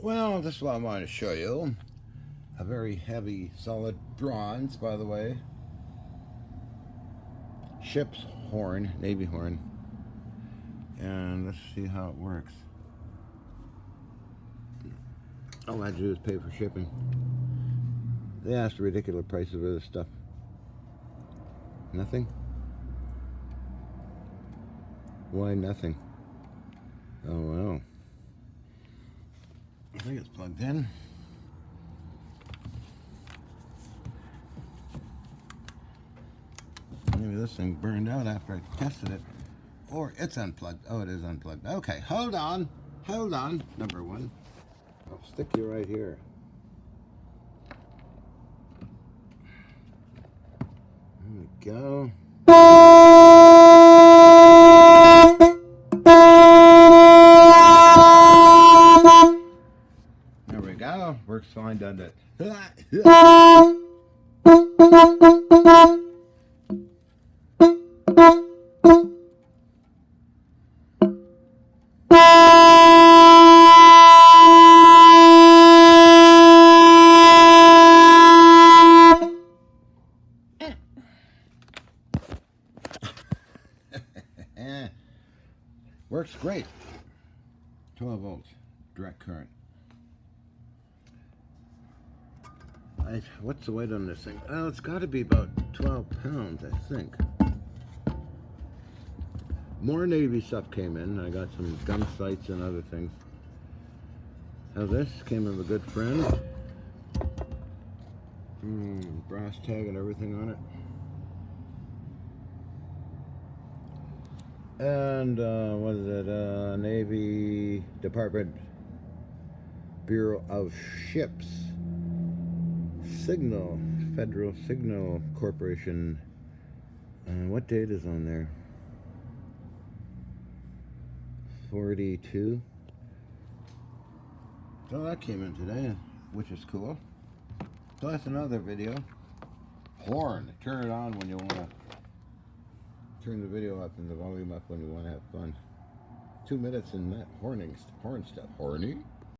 Well, this is what I wanted to show you. A very heavy, solid bronze, by the way. Ship's horn, Navy horn. And let's see how it works. All I had to do is pay for shipping. They asked ridiculous prices for this stuff. Nothing? Why nothing? Oh, well. I think it's plugged in. Maybe this thing burned out after I tested it. Or it's unplugged. Oh, it is unplugged. Okay, hold on. Hold on. Number one. I'll stick you right here. There we go. There we go. Works fine, doesn't it? Works great. 12 volts, direct current. What's the weight on this thing? Oh, it's got to be about 12 pounds, I think. More Navy stuff came in. I got some gun sights and other things. Now this came with a good friend. Brass tag and everything on it. And what is it? Navy Department Bureau of Ships. Signal, Federal Signal Corporation. What date is on there? 42. So that came in today, which is cool. So that's another video. Horn. Turn it on when you want to. Turn the video up and the volume up when you want to have fun. 2 minutes in that horn stuff. Horny?